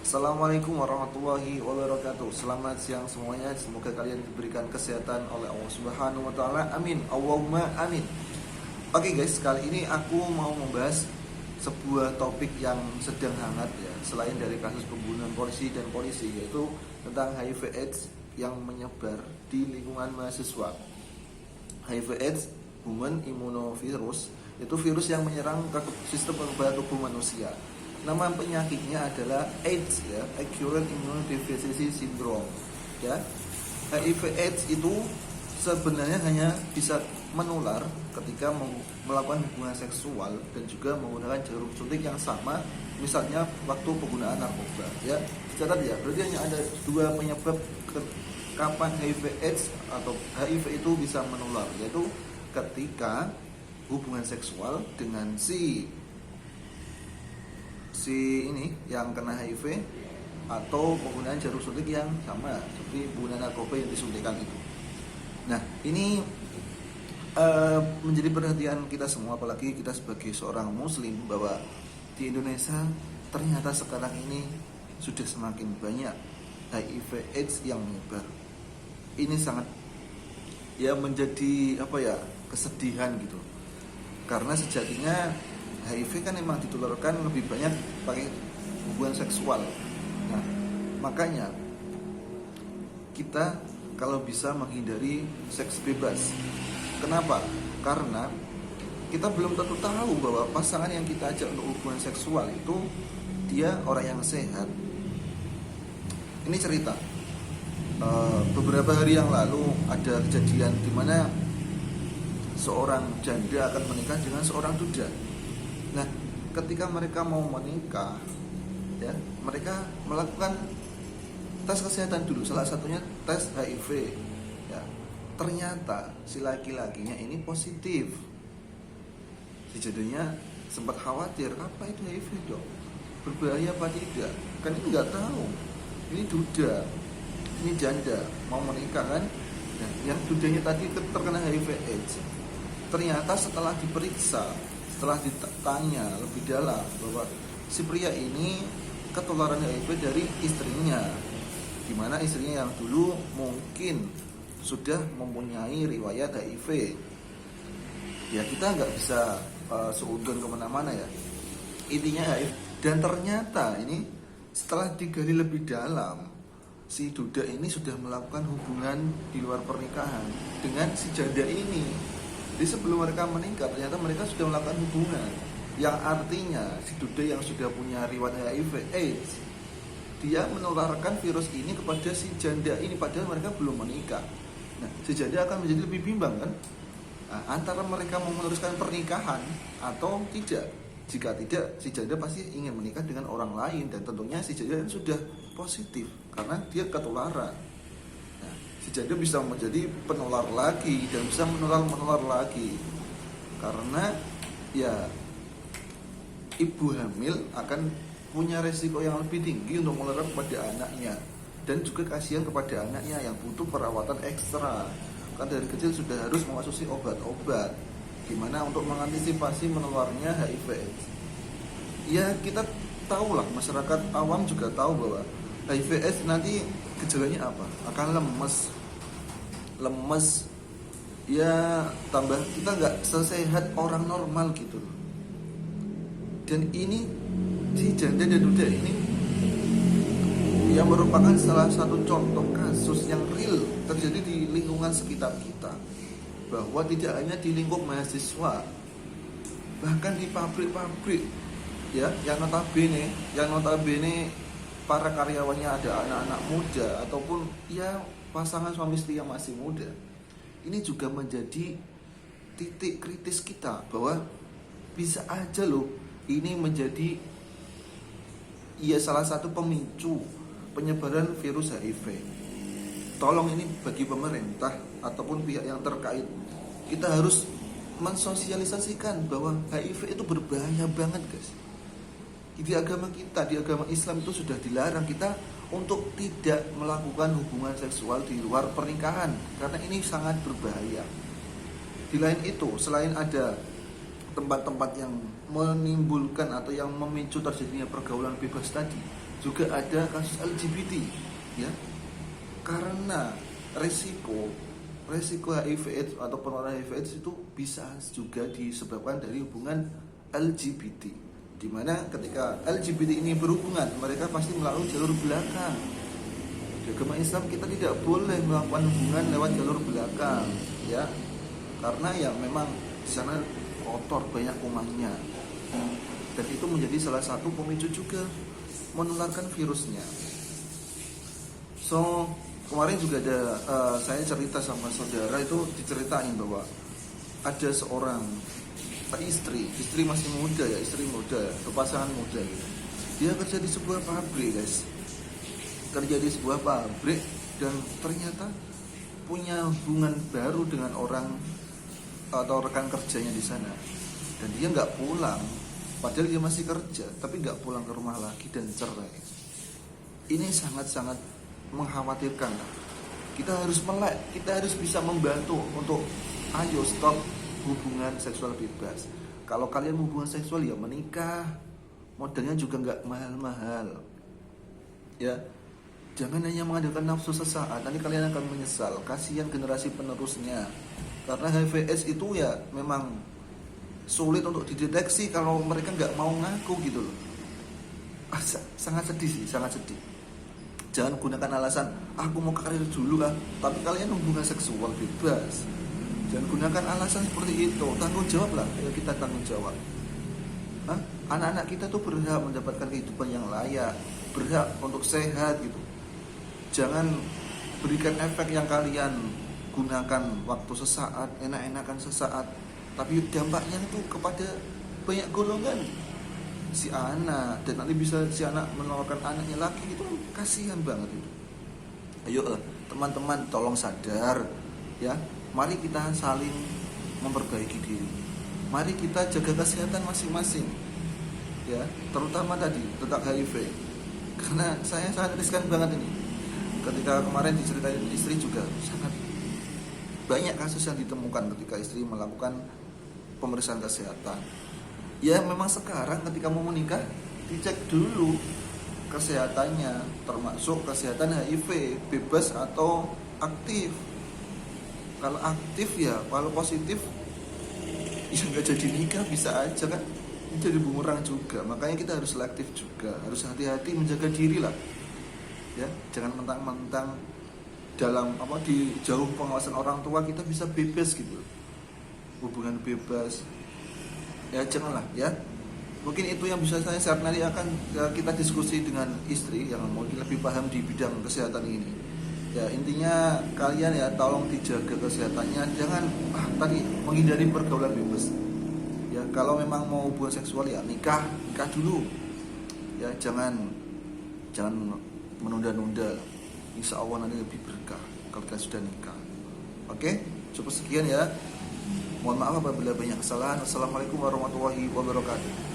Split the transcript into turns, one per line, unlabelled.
Assalamualaikum warahmatullahi wabarakatuh. Selamat siang semuanya. Semoga kalian diberikan kesehatan oleh Allah Subhanahu wa taala. Amin. Allahumma amin. Oke guys, kali ini aku mau membahas sebuah topik yang sedang hangat ya, selain dari kasus pembunuhan polisi, yaitu tentang HIV AIDS yang menyebar di lingkungan mahasiswa. HIV AIDS, Human Immunovirus, itu virus yang menyerang ke sistem kekebalan tubuh manusia. Nama penyakitnya adalah AIDS ya, Acute Immunodeficiency Syndrome ya. HIV AIDS itu sebenarnya hanya bisa menular ketika melakukan hubungan seksual dan juga menggunakan jarum suntik yang sama, misalnya waktu penggunaan narkoba ya. Catat ya, berarti hanya ada dua penyebab kapan HIV AIDS atau HIV itu bisa menular, yaitu ketika hubungan seksual dengan si ini yang kena HIV atau penggunaan jarum suntik yang sama seperti penggunaan narkoba yang disuntikan itu. Nah, ini menjadi perhatian kita semua, apalagi kita sebagai seorang muslim, bahwa di Indonesia ternyata sekarang ini sudah semakin banyak HIV AIDS yang menyebar. Ini sangat ya menjadi kesedihan gitu. Karena sejatinya HIV kan memang ditularkan lebih banyak pakai hubungan seksual. Nah, makanya kita kalau bisa menghindari seks bebas. Kenapa? Karena kita belum tentu tahu bahwa pasangan yang kita ajak untuk hubungan seksual itu dia orang yang sehat. Ini cerita. Beberapa hari yang lalu ada kejadian di mana seorang janda akan menikah dengan seorang duda. Nah, ketika mereka mau menikah, ya, mereka melakukan tes kesehatan dulu. Salah satunya tes HIV. Ya, ternyata si laki-lakinya ini positif. Si jadinya sempat khawatir, apa itu HIV dok? Berbahaya apa tidak? Kan ini nggak tahu. Ini duda, ini janda mau menikah kan? Nah, yang dudanya tadi terkena HIV/AIDS. Ternyata setelah diperiksa, setelah ditanya lebih dalam bahwa si pria ini ketularan HIV dari istrinya, di mana istrinya yang dulu mungkin sudah mempunyai riwayat HIV. Ya kita nggak bisa seudon kemana-mana ya. Intinya HIV. Dan ternyata ini setelah digali lebih dalam, si duda ini sudah melakukan hubungan di luar pernikahan dengan si janda ini. Jadi sebelum mereka menikah, ternyata mereka sudah melakukan hubungan, yang artinya si duda yang sudah punya riwayat HIV/AIDS, dia menularkan virus ini kepada si janda ini, padahal mereka belum menikah. Nah, si janda akan menjadi lebih bimbang kan? Nah, antara mereka mau meneruskan pernikahan atau tidak. Jika tidak, si janda pasti ingin menikah dengan orang lain, dan tentunya si janda sudah positif karena dia ketularan. Si janda bisa menjadi penular lagi dan bisa menular lagi, karena ya ibu hamil akan punya resiko yang lebih tinggi untuk menular kepada anaknya, dan juga kasihan kepada anaknya yang butuh perawatan ekstra, kan dari kecil sudah harus mengonsumsi obat-obat gimana untuk mengantisipasi menularnya HIV/AIDS. Ya kita tahulah, masyarakat awam juga tahu bahwa HIV/AIDS nanti gejalanya apa? Akan lemes, ya tambah kita nggak sesehat orang normal gitu. Dan ini si janda dan duda ini yang merupakan salah satu contoh kasus yang real terjadi di lingkungan sekitar kita, bahwa tidak hanya di lingkup mahasiswa, bahkan di pabrik-pabrik ya, yang notabene para karyawannya ada anak-anak muda ataupun ya pasangan suami istri yang masih muda. Ini juga menjadi titik kritis kita, bahwa bisa aja loh ini menjadi ya salah satu pemicu penyebaran virus HIV. Tolong ini bagi pemerintah ataupun pihak yang terkait, kita harus mensosialisasikan bahwa HIV itu berbahaya banget guys. Di agama kita, di agama Islam itu sudah dilarang kita untuk tidak melakukan hubungan seksual di luar pernikahan, karena ini sangat berbahaya. Di lain itu, selain ada tempat-tempat yang menimbulkan atau yang memicu terjadinya pergaulan bebas tadi, juga ada kasus LGBT, ya. Karena resiko HIV/AIDS atau penularan HIV/AIDS itu bisa juga disebabkan dari hubungan LGBT, di mana ketika LGBT ini berhubungan, mereka pasti melalui jalur belakang. Di agama Islam kita tidak boleh melakukan hubungan lewat jalur belakang, ya, karena ya memang di sana kotor, banyak kumannya, dan itu menjadi salah satu pemicu juga menularkan virusnya. So kemarin juga ada saya cerita sama saudara, itu diceritain bahwa ada seorang istri masih muda ya, pasangan muda gitu. Dia kerja di sebuah pabrik, guys. Kerja di sebuah pabrik dan ternyata punya hubungan baru dengan orang atau rekan kerjanya di sana. Dan dia nggak pulang, padahal dia masih kerja, tapi nggak pulang ke rumah lagi dan cerai. Ini sangat-sangat mengkhawatirkan. Kita harus melek, kita harus bisa membantu untuk ayo stop hubungan seksual bebas. Kalau kalian hubungan seksual ya menikah, modalnya juga nggak mahal-mahal, ya. Jangan hanya mengandalkan nafsu sesaat, nanti kalian akan menyesal. Kasihan generasi penerusnya, karena HIV/AIDS itu ya memang sulit untuk dideteksi kalau mereka nggak mau ngaku gitu loh. Sangat sedih sih, sangat sedih. Jangan gunakan alasan aku mau karir dulu lah, tapi kalian hubungan seksual bebas. Jangan gunakan alasan seperti itu. Tanggung jawab lah, ya kita tanggung jawab. Anak-anak kita tuh berhak mendapatkan kehidupan yang layak, berhak untuk sehat gitu. Jangan berikan efek yang kalian gunakan waktu sesaat, enak-enakan sesaat, tapi dampaknya itu kepada banyak golongan si anak, dan nanti bisa si anak menolorkan anaknya lagi, itu kasihan banget itu. Ayo teman-teman, tolong sadar ya. Mari kita saling memperbaiki diri. Mari kita jaga kesehatan masing-masing, ya, terutama tadi tentang HIV. Karena saya sangat riskan banget ini. Ketika kemarin diceritain istri juga sangat banyak kasus yang ditemukan ketika istri melakukan pemeriksaan kesehatan. Ya memang sekarang ketika mau menikah dicek dulu kesehatannya, termasuk kesehatan HIV, bebas atau aktif. Kalau aktif ya, kalau positif ya nggak jadi nikah, bisa aja kan jadi bumerang juga. Makanya kita harus selektif juga, harus hati-hati menjaga diri lah, ya. Jangan mentang-mentang dalam di jauh pengawasan orang tua kita bisa bebas gitu, hubungan bebas, ya janganlah ya. Mungkin itu yang bisa saya share, nanti akan kita diskusi dengan istri yang mungkin lebih paham di bidang kesehatan ini. Ya intinya kalian ya tolong dijaga kesehatannya, jangan tadi menghindari pergaulan bebas. Ya kalau memang mau hubungan seksual ya nikah dulu. Ya jangan menunda-nunda. Insya Allah nanti lebih berkah kalau kita sudah nikah. Oke, cukup sekian ya. Mohon maaf apabila banyak kesalahan. Assalamualaikum warahmatullahi wabarakatuh.